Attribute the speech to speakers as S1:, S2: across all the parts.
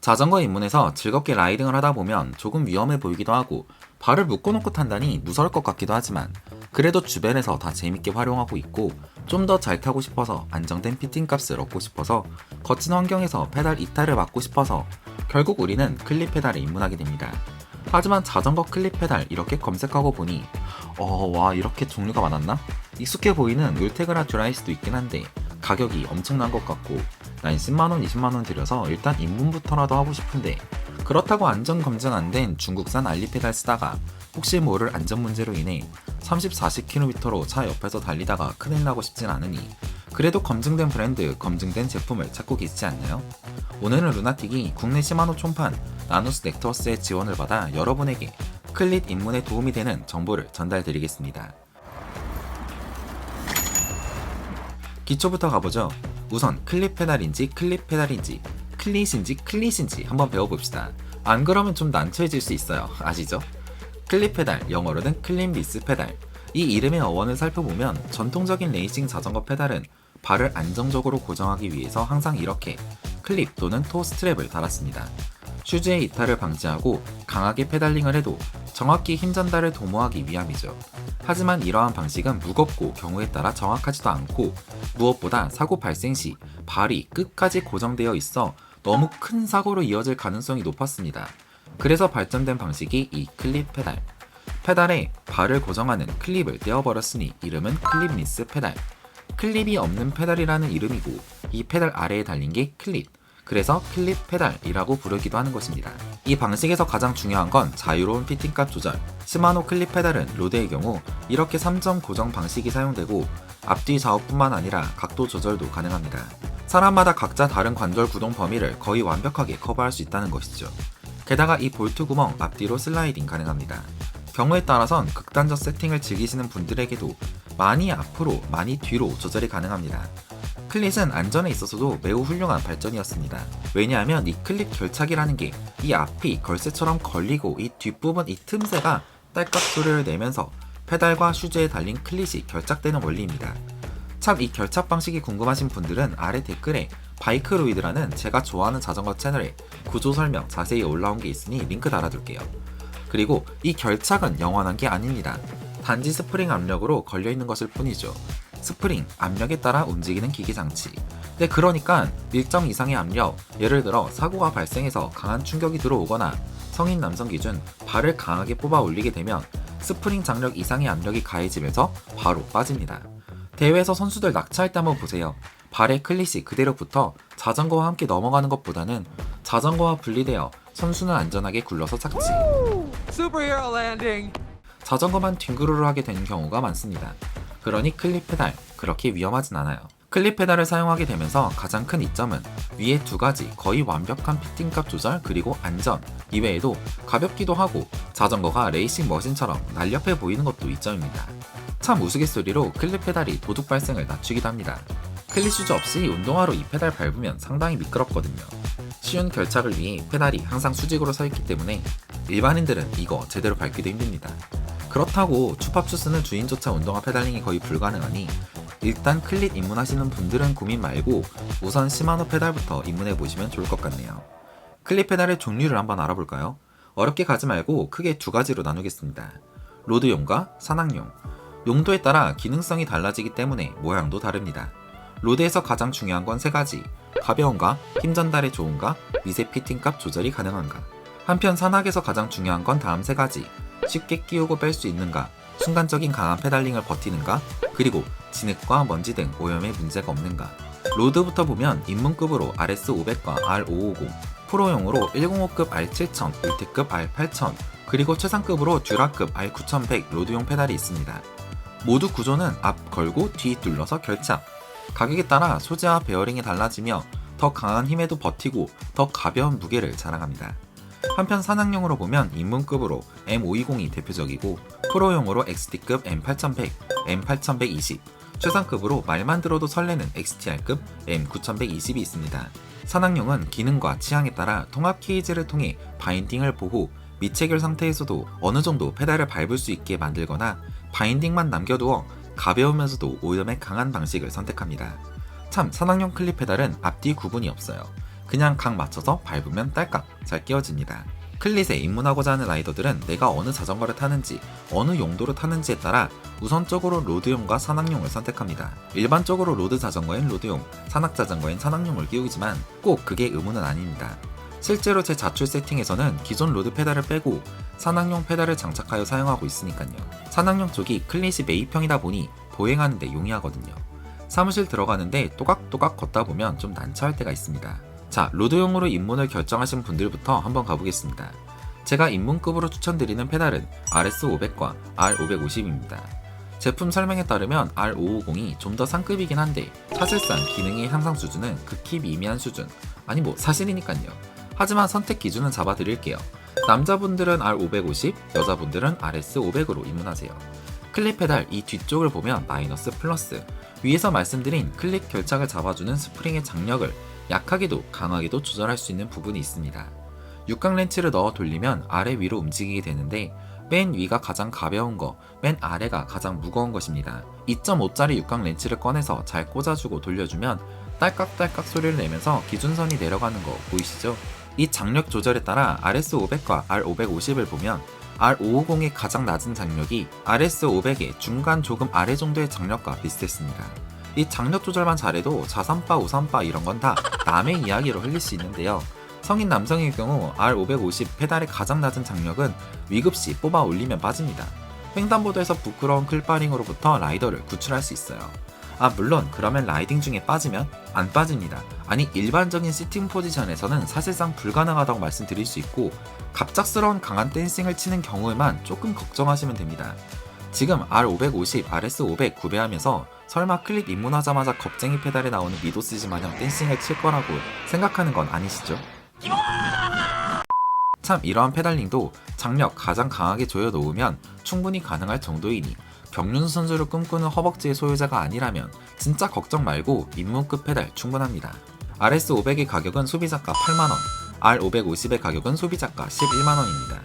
S1: 자전거 입문해서 즐겁게 라이딩을 하다 보면 조금 위험해 보이기도 하고 발을 묶어놓고 탄다니 무서울 것 같기도 하지만 그래도 주변에서 다 재밌게 활용하고 있고 좀 더 잘 타고 싶어서 안정된 피팅 값을 얻고 싶어서 거친 환경에서 페달 이탈을 막고 싶어서 결국 우리는 클립 페달에 입문하게 됩니다. 하지만 자전거 클립 페달 이렇게 검색하고 보니 와 이렇게 종류가 많았나? 익숙해 보이는 울테그라 듀라이스도 있긴 한데 가격이 엄청난 것 같고 난 10만원 20만원 들여서 일단 입문부터라도 하고 싶은데 그렇다고 안전 검증 안 된 중국산 알리 페달 쓰다가 혹시 모를 안전 문제로 인해 30-40km로 차 옆에서 달리다가 큰일 나고 싶진 않으니 그래도 검증된 브랜드, 검증된 제품을 찾고 계시지 않나요? 오늘은 루나틱이 국내 시마노 총판 나누스 넥터스의 지원을 받아 여러분에게 클릿 입문에 도움이 되는 정보를 전달드리겠습니다. 기초부터 가보죠. 우선 클립 페달인지 클립 페달인지 클릿인지 클릿인지 한번 배워봅시다. 안 그러면 좀 난처해질 수 있어요. 아시죠? 클립 페달, 영어로는 클립 리스 페달. 이 이름의 어원을 살펴보면 전통적인 레이싱 자전거 페달은 발을 안정적으로 고정하기 위해서 항상 이렇게 클립 또는 토 스트랩을 달았습니다. 슈즈의 이탈을 방지하고 강하게 페달링을 해도 정확히 힘 전달을 도모하기 위함이죠. 하지만 이러한 방식은 무겁고 경우에 따라 정확하지도 않고 무엇보다 사고 발생 시 발이 끝까지 고정되어 있어 너무 큰 사고로 이어질 가능성이 높았습니다. 그래서 발전된 방식이 이 클립 페달. 페달에 발을 고정하는 클립을 떼어버렸으니 이름은 클립 리스 페달. 클립이 없는 페달이라는 이름이고 이 페달 아래에 달린 게 클립. 그래서 클립 페달이라고 부르기도 하는 것입니다. 이 방식에서 가장 중요한 건 자유로운 피팅값 조절. 시마노 클립 페달은 로드의 경우 이렇게 3점 고정 방식이 사용되고 앞뒤 좌우뿐만 아니라 각도 조절도 가능합니다. 사람마다 각자 다른 관절 구동 범위를 거의 완벽하게 커버할 수 있다는 것이죠. 게다가 이 볼트 구멍 앞뒤로 슬라이딩 가능합니다. 경우에 따라선 극단적 세팅을 즐기시는 분들에게도 많이 앞으로 많이 뒤로 조절이 가능합니다. 클릿은 안전에 있어서도 매우 훌륭한 발전이었습니다. 왜냐하면 이 클립 결착이라는 게 이 앞이 걸쇠처럼 걸리고 이 뒷부분 이 틈새가 딸깍 소리를 내면서 페달과 슈즈에 달린 클릿이 결착되는 원리입니다. 참 이 결착 방식이 궁금하신 분들은 아래 댓글에 바이크로이드라는 제가 좋아하는 자전거 채널에 구조 설명 자세히 올라온 게 있으니 링크 달아둘게요. 그리고 이 결착은 영원한 게 아닙니다. 단지 스프링 압력으로 걸려있는 것일 뿐이죠. 스프링, 압력에 따라 움직이는 기계장치. 근데 그러니까 일정 이상의 압력, 예를 들어 사고가 발생해서 강한 충격이 들어오거나 성인 남성 기준 발을 강하게 뽑아 올리게 되면 스프링 장력 이상의 압력이 가해지면서 바로 빠집니다. 대회에서 선수들 낙차할 때 한번 보세요. 발에 클릿이 그대로 붙어 자전거와 함께 넘어가는 것보다는 자전거와 분리되어 선수는 안전하게 굴러서 착지. 자전거만 뒹구르르 하게 되는 경우가 많습니다. 그러니 클립 페달, 그렇게 위험하진 않아요. 클립 페달을 사용하게 되면서 가장 큰 이점은 위에 두 가지 거의 완벽한 피팅값 조절 그리고 안전 이외에도 가볍기도 하고 자전거가 레이싱 머신처럼 날렵해 보이는 것도 이점입니다. 참 우스갯소리로 클립 페달이 도둑 발생을 낮추기도 합니다. 클릿 슈즈 없이 운동화로 이 페달 밟으면 상당히 미끄럽거든요. 쉬운 결착을 위해 페달이 항상 수직으로 서 있기 때문에 일반인들은 이거 제대로 밟기도 힘듭니다. 그렇다고 추팝추 쓰는 주인조차 운동화 페달링이 거의 불가능하니 일단 클릿 입문하시는 분들은 고민 말고 우선 시마노 페달부터 입문해 보시면 좋을 것 같네요. 클립 페달의 종류를 한번 알아볼까요? 어렵게 가지 말고 크게 두 가지로 나누겠습니다. 로드용과 산악용. 용도에 따라 기능성이 달라지기 때문에 모양도 다릅니다. 로드에서 가장 중요한 건 세 가지. 가벼운가, 힘 전달에 좋은가, 미세 피팅값 조절이 가능한가. 한편 산악에서 가장 중요한 건 다음 세 가지. 쉽게 끼우고 뺄 수 있는가, 순간적인 강한 페달링을 버티는가, 그리고 진흙과 먼지 등 오염에 문제가 없는가. 로드부터 보면 입문급으로 RS500과 R550, 프로용으로 105급 R7000, 울트급 R8000, 그리고 최상급으로 듀라급 R9100 로드용 페달이 있습니다. 모두 구조는 앞 걸고 뒤 눌러서 결착. 가격에 따라 소재와 베어링이 달라지며 더 강한 힘에도 버티고 더 가벼운 무게를 자랑합니다. 한편 산악용으로 보면 입문급으로 M520이 대표적이고 프로용으로 XT급 M8100, M8120, 최상급으로 말만 들어도 설레는 XTR급 M9120이 있습니다. 산악용은 기능과 취향에 따라 통합 케이지를 통해 바인딩을 보호, 미체결 상태에서도 어느 정도 페달을 밟을 수 있게 만들거나 바인딩만 남겨두어 가벼우면서도 오염에 강한 방식을 선택합니다. 참 산악용 클립 페달은 앞뒤 구분이 없어요. 그냥 각 맞춰서 밟으면 딸깍 잘 끼워집니다. 클릿에 입문하고자 하는 라이더들은 내가 어느 자전거를 타는지, 어느 용도로 타는지에 따라 우선적으로 로드용과 산악용을 선택합니다. 일반적으로 로드 자전거엔 로드용, 산악 자전거엔 산악용을 끼우지만 꼭 그게 의무는 아닙니다. 실제로 제 자출 세팅에서는 기존 로드 페달을 빼고 산악용 페달을 장착하여 사용하고 있으니까요. 산악용 쪽이 클릿이 매입형이다 보니 보행하는 데 용이하거든요. 사무실 들어가는데 또각또각 걷다 보면 좀 난처할 때가 있습니다. 자, 로드용으로 입문을 결정하신 분들부터 한번 가보겠습니다. 제가 입문급으로 추천드리는 페달은 RS500과 R550입니다. 제품 설명에 따르면 R550이 좀 더 상급이긴 한데 사실상 기능의 향상 수준은 극히 미미한 수준, 아니 뭐 사실이니까요. 하지만 선택 기준은 잡아드릴게요. 남자분들은 R550, 여자분들은 RS500으로 입문하세요. 클립 페달 이 뒤쪽을 보면 마이너스 플러스, 위에서 말씀드린 클립 결착을 잡아주는 스프링의 장력을 약하게도 강하게도 조절할 수 있는 부분이 있습니다. 육각 렌치를 넣어 돌리면 아래 위로 움직이게 되는데 맨 위가 가장 가벼운 거, 맨 아래가 가장 무거운 것입니다. 2.5짜리 육각 렌치를 꺼내서 잘 꽂아주고 돌려주면 딸깍딸깍 소리를 내면서 기준선이 내려가는 거 보이시죠? 이 장력 조절에 따라 RS500과 R550을 보면 R550의 가장 낮은 장력이 RS500의 중간 조금 아래 정도의 장력과 비슷했습니다. 이 장력 조절만 잘해도 자산바, 우산바 이런 건 다 남의 이야기로 흘릴 수 있는데요. 성인 남성의 경우 R550 페달의 가장 낮은 장력은 위급시 뽑아 올리면 빠집니다. 횡단보도에서 부끄러운 클바링으로부터 라이더를 구출할 수 있어요. 물론 그러면 라이딩 중에 빠지면 안 빠집니다. 아니 일반적인 시팅 포지션에서는 사실상 불가능하다고 말씀드릴 수 있고 갑작스러운 강한 댄싱을 치는 경우에만 조금 걱정하시면 됩니다. 지금 R550, RS500 구매하면서 설마 클릿 입문하자마자 겁쟁이 페달에 나오는 미도스지 마냥 댄싱을 칠 거라고 생각하는 건 아니시죠? 참 이러한 페달링도 장력 가장 강하게 조여 놓으면 충분히 가능할 정도이니 경륜 선수를 꿈꾸는 허벅지의 소유자가 아니라면 진짜 걱정 말고 입문급 페달 충분합니다. RS500의 가격은 소비자가 8만원, R550의 가격은 소비자가 11만원입니다.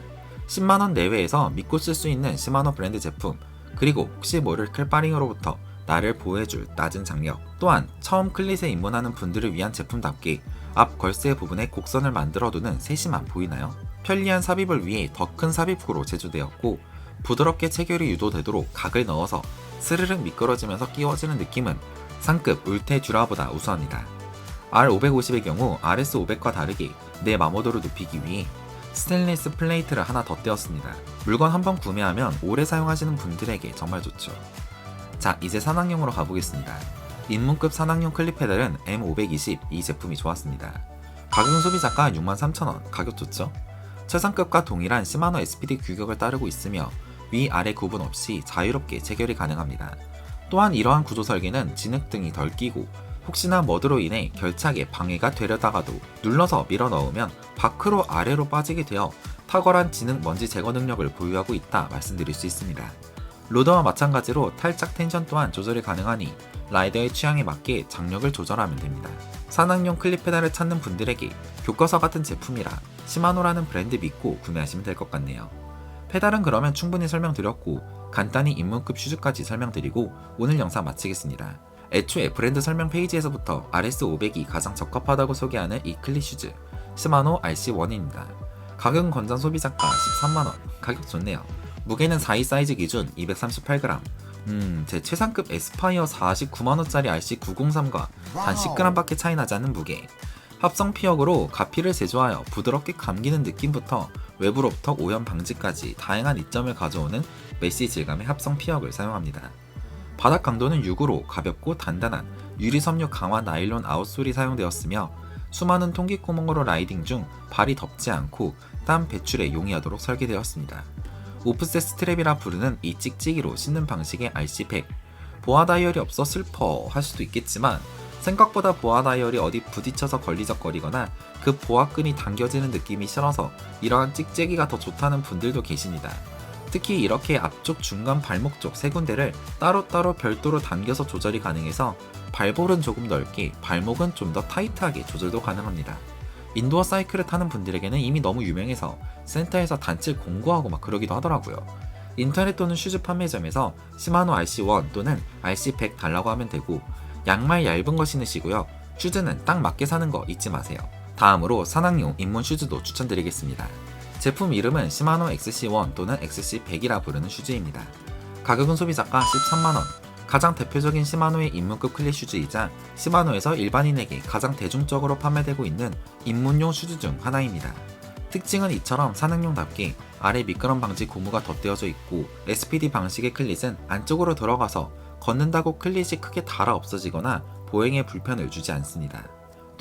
S1: 10만원 내외에서 믿고 쓸 수 있는 시마노 브랜드 제품, 그리고 혹시 모를 클바링으로부터 나를 보호해줄 낮은 장력, 또한 처음 클릿에 입문하는 분들을 위한 제품답게 앞 걸쇠 부분에 곡선을 만들어두는 세심함 보이나요? 편리한 삽입을 위해 더 큰 삽입구로 제조되었고 부드럽게 체결이 유도되도록 각을 넣어서 스르륵 미끄러지면서 끼워지는 느낌은 상급 울테듀라보다 우수합니다. R550의 경우 RS500과 다르게 내 마모도를 높이기 위해 스테인리스 플레이트를 하나 더 떼었습니다. 물건 한번 구매하면 오래 사용하시는 분들에게 정말 좋죠. 자, 이제 산악용으로 가보겠습니다. 입문급 산악용 클립 페달은 M520 이 제품이 좋았습니다. 가격은 소비자가 63,000원, 가격 좋죠? 최상급과 동일한 시마노 SPD 규격을 따르고 있으며 위아래 구분 없이 자유롭게 체결이 가능합니다. 또한 이러한 구조 설계는 진흙등이 덜 끼고 혹시나 머드로 인해 결착에 방해가 되려다가도 눌러서 밀어 넣으면 밖으로 아래로 빠지게 되어 탁월한 진흙 먼지 제거 능력을 보유하고 있다 말씀드릴 수 있습니다. 로더와 마찬가지로 탈착 텐션 또한 조절이 가능하니 라이더의 취향에 맞게 장력을 조절하면 됩니다. 산악용 클립 페달을 찾는 분들에게 교과서 같은 제품이라 시마노라는 브랜드 믿고 구매하시면 될 것 같네요. 페달은 그러면 충분히 설명드렸고 간단히 입문급 슈즈까지 설명드리고 오늘 영상 마치겠습니다. 애초에 브랜드 설명 페이지에서부터 RS500이 가장 적합하다고 소개하는 이 클릿 슈즈 시마노 RC1입니다. 가격은 건전 소비자가 13만원, 가격 좋네요. 무게는 4인 사이즈 기준 238g, 제 최상급 에스파이어 49만원짜리 RC903과 단 10g밖에 차이 나지 않는 무게. 합성 피혁으로 가피를 제조하여 부드럽게 감기는 느낌부터 외부로부터 오염 방지까지 다양한 이점을 가져오는 메쉬 질감의 합성 피혁을 사용합니다. 바닥 강도는 6으로 가볍고 단단한 유리 섬유 강화 나일론 아웃솔이 사용되었으며 수많은 통기구멍으로 라이딩 중 발이 덥지 않고 땀 배출에 용이하도록 설계되었습니다. 오프셋 스트랩이라 부르는 이 찍찍이로 신는 방식의 RC100. 보아 다이얼이 없어 슬퍼 할 수도 있겠지만 생각보다 보아 다이얼이 어디 부딪혀서 걸리적거리거나 그 보아끈이 당겨지는 느낌이 싫어서 이러한 찍찍이가 더 좋다는 분들도 계십니다. 특히 이렇게 앞쪽 중간 발목 쪽 세 군데를 따로따로 별도로 당겨서 조절이 가능해서 발볼은 조금 넓게 발목은 좀 더 타이트하게 조절도 가능합니다. 인도어 사이클을 타는 분들에게는 이미 너무 유명해서 센터에서 단칠 공고하고 막 그러기도 하더라고요. 인터넷 또는 슈즈 판매점에서 시마노 RC1 또는 RC100 달라고 하면 되고 양말 얇은 거 신으시고요. 슈즈는 딱 맞게 사는 거 잊지 마세요. 다음으로 산악용 입문 슈즈도 추천드리겠습니다. 제품 이름은 시마노 XC1 또는 XC100이라 부르는 슈즈입니다. 가격은 소비자가 13만원. 가장 대표적인 시마노의 입문급 클릿 슈즈이자 시마노에서 일반인에게 가장 대중적으로 판매되고 있는 입문용 슈즈 중 하나입니다. 특징은 이처럼 산악용답게 아래 미끄럼 방지 고무가 덧대어져 있고 SPD 방식의 클릿은 안쪽으로 들어가서 걷는다고 클릿이 크게 닳아 없어지거나 보행에 불편을 주지 않습니다.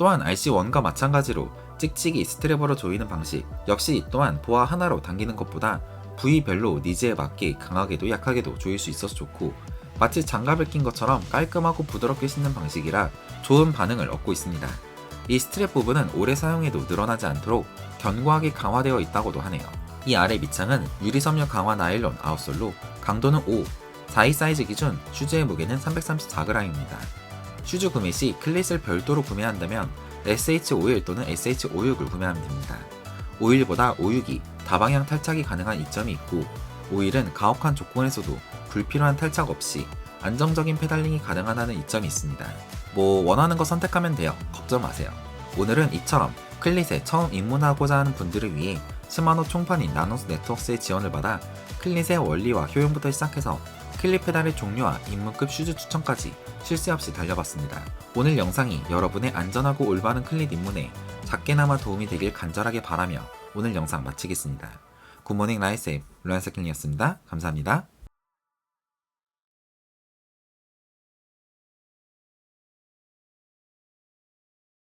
S1: 또한 RC1과 마찬가지로 찍찍이 스트랩으로 조이는 방식 역시 또한 보아 하나로 당기는 것보다 부위별로 니즈에 맞게 강하게도 약하게도 조일 수 있어서 좋고 마치 장갑을 낀 것처럼 깔끔하고 부드럽게 신는 방식이라 좋은 반응을 얻고 있습니다. 이 스트랩 부분은 오래 사용해도 늘어나지 않도록 견고하게 강화되어 있다고도 하네요. 이 아래 밑창은 유리섬유 강화 나일론 아웃솔로 강도는 5, 4위 사이즈 기준 슈즈의 무게는 334g입니다. 슈즈 구매 시 클릿을 별도로 구매한다면 SH51 또는 SH56을 구매하면 됩니다. 51보다 56이 다방향 탈착이 가능한 이점이 있고 51은 가혹한 조건에서도 불필요한 탈착 없이 안정적인 페달링이 가능하다는 이점이 있습니다. 뭐 원하는 거 선택하면 돼요. 걱정 마세요. 오늘은 이처럼 클릿에 처음 입문하고자 하는 분들을 위해 시마노 총판인 나노스 네트워크스의 지원을 받아 클릿의 원리와 효용부터 시작해서 클릿 페달의 종류와 입문급 슈즈 추천까지 쉴 새 없이 달려봤습니다. 오늘 영상이 여러분의 안전하고 올바른 클릿 입문에 작게나마 도움이 되길 간절하게 바라며 오늘 영상 마치겠습니다. 굿모닝 라이세이브 르안세클링이었습니다. 감사합니다.